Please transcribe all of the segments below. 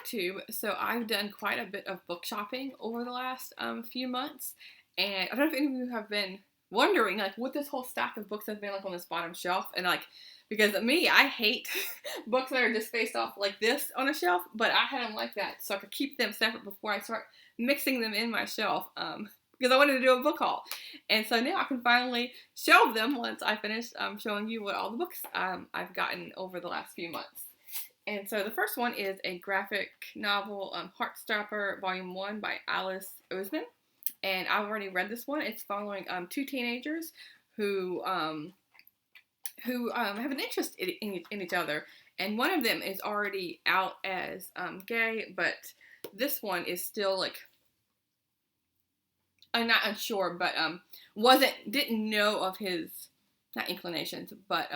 to. So I've done quite a bit of book shopping over the last few months, and I don't know if any of you have been wondering like what this whole stack of books has been like on this bottom shelf, and like because me, I hate books that are just faced off like this on a shelf, but I had them like that so I could keep them separate before I start mixing them in my shelf. Because I wanted to do a book haul. And so now I can finally shelve them once I finish showing you what all the books I've gotten over the last few months. And so the first one is a graphic novel, Heartstopper Volume 1 by Alice Oseman. And I've already read this one. It's following two teenagers who have an interest in each other. And one of them is already out as gay, but this one is still like, I'm not unsure, but didn't know of his, not inclinations, but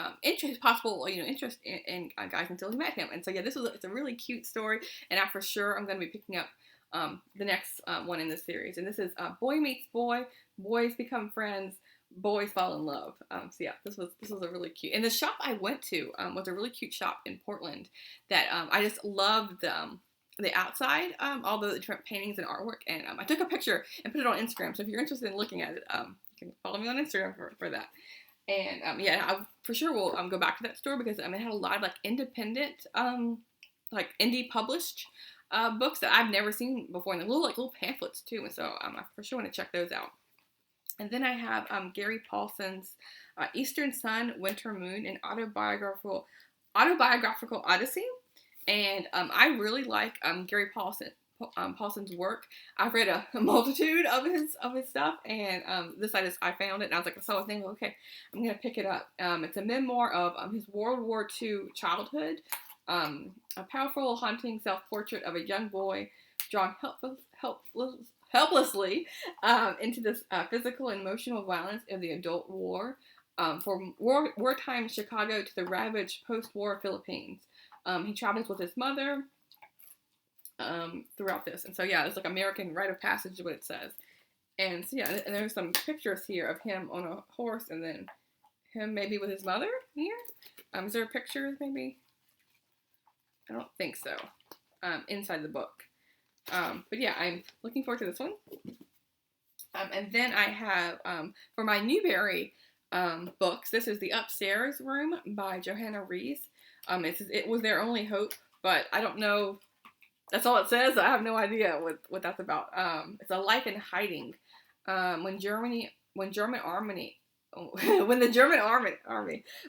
possible interest in guys until he met him. And so yeah, it's a really cute story, and I for sure I'm going to be picking up the next one in this series. And this is Boy Meets Boy, Boys Become Friends, Boys Fall in Love. So yeah, this was a really cute. And the shop I went to was a really cute shop in Portland that I just loved the outside, all the different paintings and artwork, and I took a picture and put it on Instagram, so if you're interested in looking at it, you can follow me on Instagram for that. And yeah, I for sure will go back to that store because it had a lot of like independent, like indie published books that I've never seen before, and little pamphlets too, and so I for sure want to check those out. And then I have Gary Paulson's Eastern Sun, Winter Moon, and autobiographical Odyssey. And I really like Gary Paulson's work. I've read a multitude of his stuff, and this I found it, and I was like, I saw his name, okay, I'm gonna pick it up. It's a memoir of his World War II childhood, a powerful, haunting self-portrait of a young boy drawn helplessly into this physical and emotional violence of the adult war, from wartime Chicago to the ravaged post-war Philippines. He travels with his mother throughout this. And so, yeah, it's like American rite of passage is what it says. And so, yeah, and there's some pictures here of him on a horse and then him maybe with his mother here. Is there a picture maybe? I don't think so. Inside the book. But yeah, I'm looking forward to this one. And then I have, for my Newbery books, this is The Upstairs Room by Johanna, Reese. It was their only hope, but I don't know. That's all it says. I have no idea what that's about. It's a life in hiding. When the German army,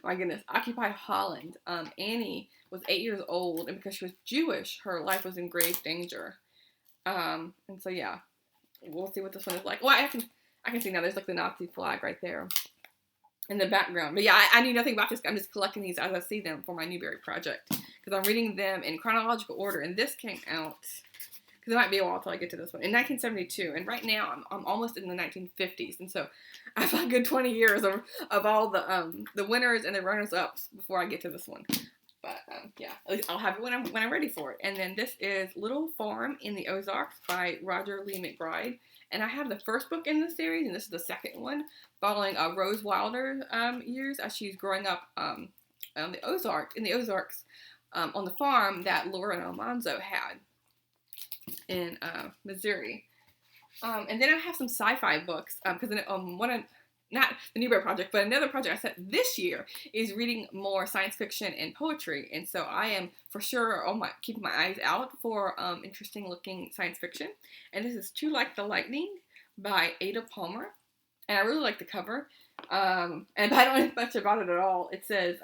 my goodness, occupied Holland, Annie was 8 years old, and because she was Jewish, her life was in grave danger. And so yeah, we'll see what this one is like. Well, I can see now. There's like the Nazi flag right there in the background. But yeah, I knew nothing about this. I'm just collecting these as I see them for my Newbery project because I'm reading them in chronological order. And this came out, because it might be a while till I get to this one, in 1972. And right now I'm almost in the 1950s. And so I have a good 20 years of all the winners and the runners-ups before I get to this one. But yeah, I'll have it when I'm ready for it. And then this is Little Farm in the Ozarks by Roger Lee McBride. And I have the first book in the series, and this is the second one, following Rose Wilder's years as she's growing up on the Ozarks, on the farm that Laura and Almanzo had in Missouri. And then I have some sci-fi books, because not the Newbery project, but another project I set this year is reading more science fiction and poetry. And so I am for sure keeping my eyes out for interesting looking science fiction. And this is Too Like the Lightning by Ada Palmer. And I really like the cover. But I don't know much about it at all. It says,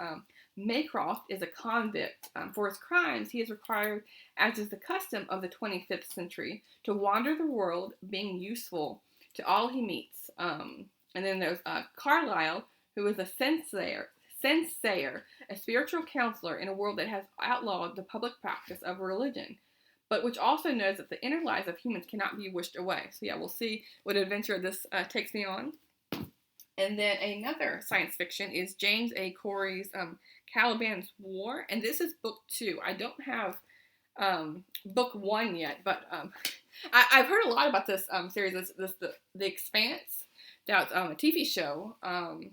Maycroft is a convict. For his crimes, he is required, as is the custom of the 25th century, to wander the world, being useful to all he meets. And then there's Carlyle, who is a sensayer, a spiritual counselor in a world that has outlawed the public practice of religion, but which also knows that the inner lives of humans cannot be wished away. So yeah, we'll see what adventure this takes me on. And then another science fiction is James A. Corey's Caliban's War, and this is book 2. I don't have book 1 yet, but I've heard a lot about this series. The Expanse. That's a TV show, and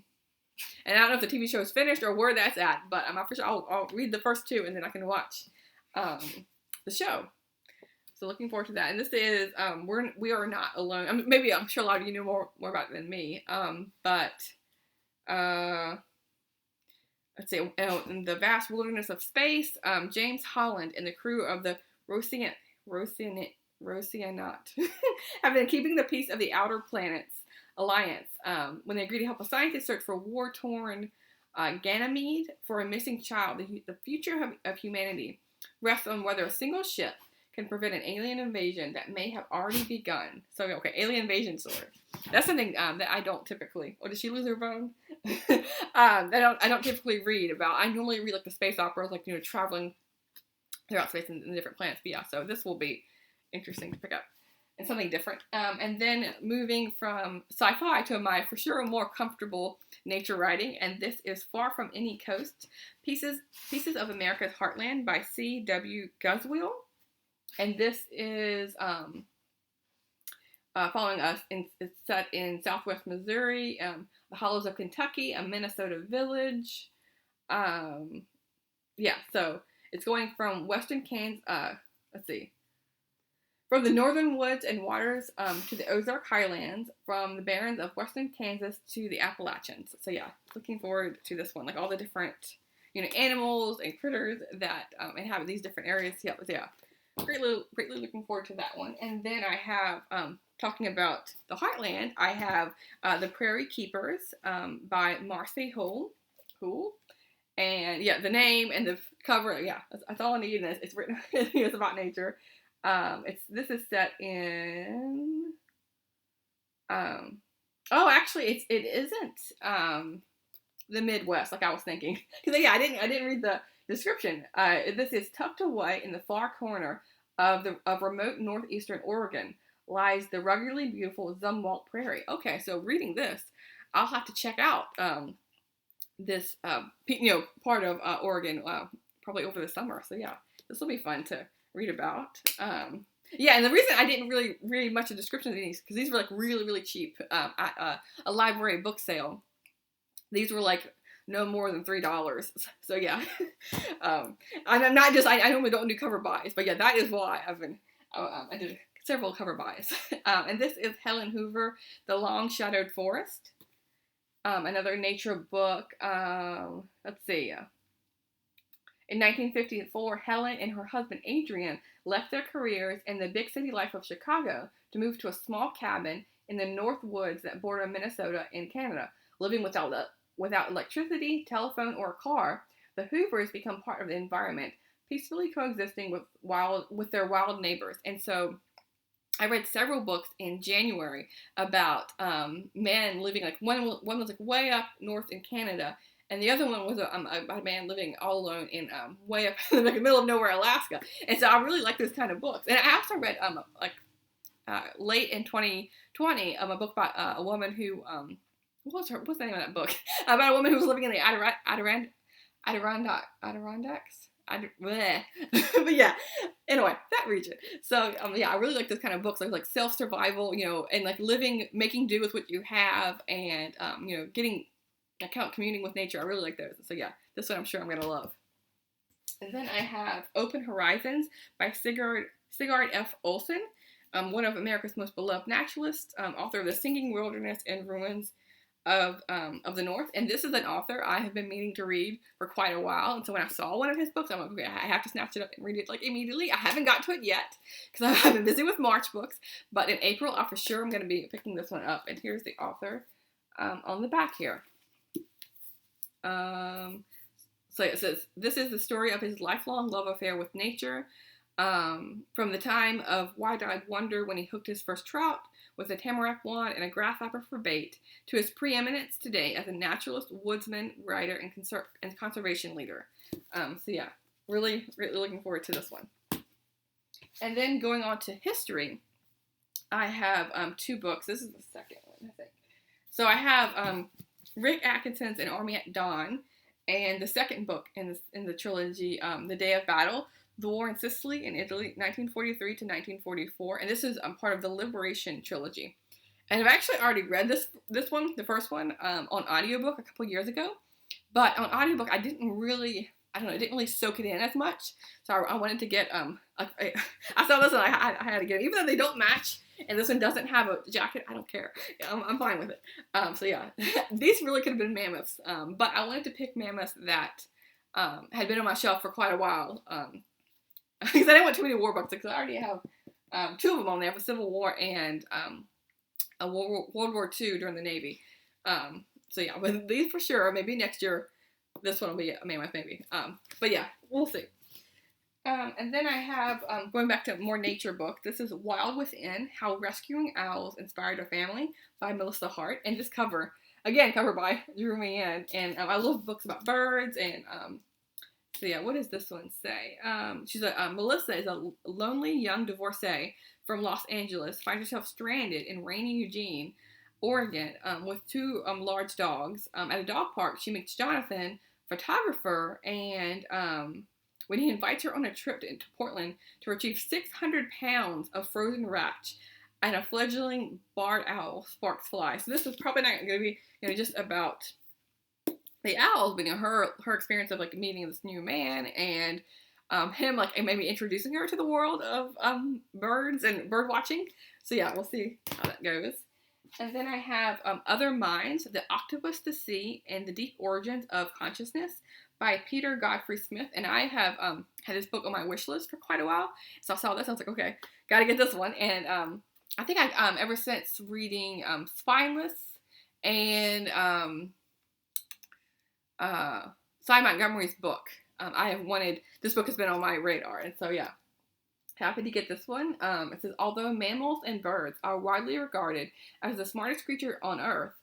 I don't know if the TV show is finished or where that's at, but I'm for sure I'll read the first 2 and then I can watch the show. So looking forward to that. And this is we are not alone. I mean, maybe I'm sure a lot of you know more about it than me. But let's see, in the vast wilderness of space, James Holland and the crew of the Roseannaut have been keeping the peace of the Outer Planets Alliance when they agree to help a scientist search for war-torn Ganymede for a missing child. The future of humanity rests on whether a single ship can prevent an alien invasion that may have already begun. So, okay, alien invasion story. That's something that I don't typically. Or did she lose her bone? I don't typically read about. I normally read like the space operas, like traveling throughout space and different planets. But yeah, so this will be interesting to pick up and something different. And then moving from sci-fi to my for sure more comfortable nature writing, and this is Far From Any Coast: Pieces of America's Heartland by C.W. Guzwill. And this is following us. It's set in Southwest Missouri, the hollows of Kentucky, a Minnesota village. Yeah, so it's going from western Kansas. From the northern woods and waters to the Ozark Highlands, from the barrens of western Kansas to the Appalachians. So yeah, looking forward to this one. Like all the different, animals and critters that inhabit these different areas. Yeah. Greatly looking forward to that one. And then I have, talking about the Heartland, I have The Prairie Keepers by Marcy Hull. And yeah, the name and the cover, yeah, that's all I need. And it's written, it's about nature. This is set in, actually it isn't the Midwest like I was thinking. Because yeah, I didn't read the description. This is tucked away in the far corner of remote northeastern Oregon lies the ruggedly beautiful Zumwalt Prairie. Okay, so reading this, I'll have to check out this part of Oregon probably over the summer. So yeah, this will be fun to read about. Yeah, and the reason I didn't really read much of the descriptions of these because these were like really, really cheap at a library book sale. These were like no more than $3. So yeah, I'm not just, I normally don't do cover buys, but yeah, that is why I did several cover buys. And this is Helen Hoover, The Long Shadowed Forest. Another nature book. Let's see. In 1954, Helen and her husband Adrian left their careers in the big city life of Chicago to move to a small cabin in the north woods that border Minnesota and Canada. Living without electricity, telephone, or a car, the Hoovers become part of the environment, peacefully coexisting with their wild neighbors. And so I read several books in January about men living, like one was like way up north in Canada, and the other one was a man living all alone in way up in the middle of nowhere, Alaska. And so I really like those kind of books. And I also read late in 2020 a book by a woman who what's the name of that book? About a woman who was living in the Adirondacks. But yeah, anyway, that region. So yeah, I really like this kind of books, like self-survival, and like making do with what you have, and getting communing with nature. I really like those. So yeah, this one I'm sure I'm gonna love. And then I have Open Horizons by Sigurd F. Olson, one of America's most beloved naturalists, author of The Singing Wilderness and Ruins of the North. And this is an author I have been meaning to read for quite a while. And so when I saw one of his books, I'm like, okay, I have to snatch it up and read it immediately. I haven't got to it yet because I've been busy with March books. But in April, for sure, I'm going to be picking this one up. And here's the author on the back here. So it says, this is the story of his lifelong love affair with nature. From the time of wide-eyed wonder when he hooked his first trout with a tamarack wand and a grasshopper for bait, to his preeminence today as a naturalist, woodsman, writer, and conservation leader. So yeah, really, really looking forward to this one. And then going on to history, I have two books. This is the second one, I think. So I have Rick Atkinson's An Army at Dawn, and the second book in the trilogy, The Day of Battle, The War in Sicily and Italy, 1943 to 1944, and this is part of the Liberation trilogy. And I've actually already read this one, the first one, on audiobook a couple years ago. But on audiobook, I didn't really soak it in as much. So I wanted to get, I I saw this one, I had to get it. Even though they don't match, and this one doesn't have a jacket, I don't care. I'm fine with it. So yeah, these really could have been mammoths. But I wanted to pick mammoths that had been on my shelf for quite a while. Because I didn't want too many war books, because I already have 2 of them on there, a Civil War and a World War II during the Navy. So yeah, but these for sure, maybe next year, this one will be a mammoth maybe. But yeah, we'll see. And then I have, going back to a more nature book, this is Wild Within, How Rescuing Owls Inspired a Family by Melissa Hart. And this cover, again, cover by drew me in. And I love books about birds. And so yeah, what does this one say? Melissa is a lonely young divorcee from Los Angeles, finds herself stranded in rainy Eugene, Oregon, with 2 large dogs. At a dog park, she meets Jonathan, photographer, and when he invites her on a trip to Portland to retrieve 600 pounds of frozen ratch and a fledgling barred owl sparks fly. So this is probably not going to be, just about the owls, but her experience of like meeting this new man and him like maybe introducing her to the world of birds and bird watching. So yeah, we'll see how that goes. And then I have Other Minds, The Octopus, the Sea, and the Deep Origins of Consciousness by Peter Godfrey Smith. And I have had this book on my wish list for quite a while. So I saw this, I was like, okay, gotta get this one. And I think I ever since reading Spineless and Cy Montgomery's book, I have wanted, this book has been on my radar. And so yeah, happy to get this one. It says, although mammals and birds are widely regarded as the smartest creature on Earth,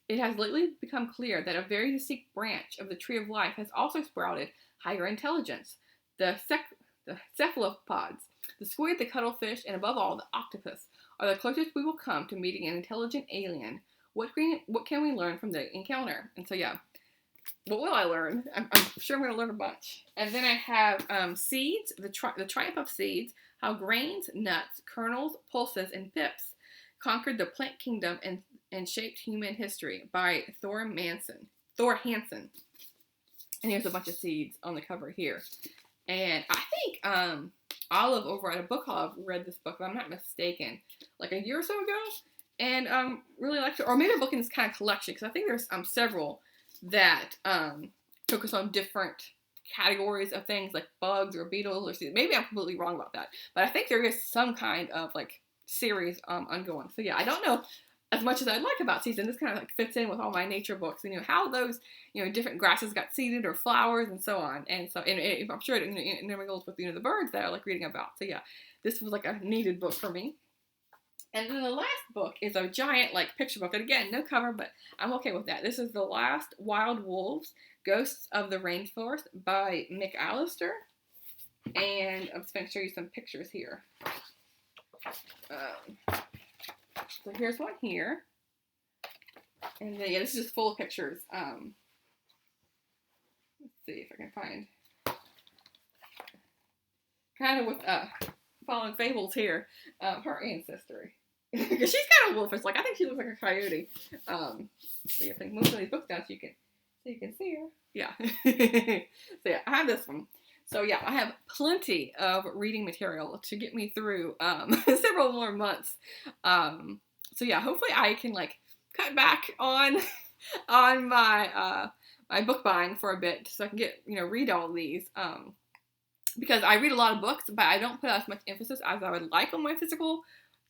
it has lately become clear that a very distinct branch of the tree of life has also sprouted higher intelligence. The cephalopods, the squid, the cuttlefish, and above all, the octopus are the closest we will come to meeting an intelligent alien. What can we learn from the encounter? And so yeah, what will I learn? I'm sure I'm going to learn a bunch. And then I have Seeds, the Triumph of Seeds, How Grains, Nuts, Kernels, Pulses, and Pips Conquered the Plant Kingdom and Shaped Human History by Thor Hansen. And here's a bunch of seeds on the cover here. And I think Olive over at a book hall read this book, if I'm not mistaken, like a year or so ago. And really liked it. Or maybe a book in this kind of collection, because I think there's several that focus on different categories of things like bugs or beetles or seeds. Maybe I'm completely wrong about that, but I think there is some kind of like series ongoing. So yeah, I don't know as much as I'd like about seeds, and this kind of like fits in with all my nature books, how those different grasses got seeded or flowers and so on. And so and I'm sure it never goes with the birds that I like reading about. So yeah, this was like a needed book for me. And then the last book is a giant, like, picture book. And again, no cover, but I'm okay with that. This is The Last Wild Wolves, Ghosts of the Rainforest by Mcbride. And I'm just going to show you some pictures here. So here's one here. And then, yeah, this is just full of pictures. Let's see if I can find. Kind of with following fables here. Her ancestry. Because she's kind of wolfish. Like, I think she looks like a coyote. So yeah, I think most of these books down so you can see her. Yeah. So yeah, I have this one. So yeah, I have plenty of reading material to get me through several more months. So yeah, hopefully I can like cut back on my my book buying for a bit so I can get read all these. Because I read a lot of books, but I don't put as much emphasis as I would like on my physical,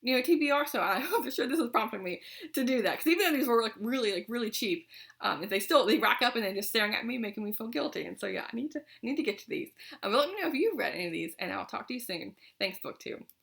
TBR. So I'm sure this is prompting me to do that. Because even though these were really cheap, they rack up and they're just staring at me, making me feel guilty. And so yeah, I need to get to these. But let me know if you've read any of these, and I'll talk to you soon. Thanks, BookTube.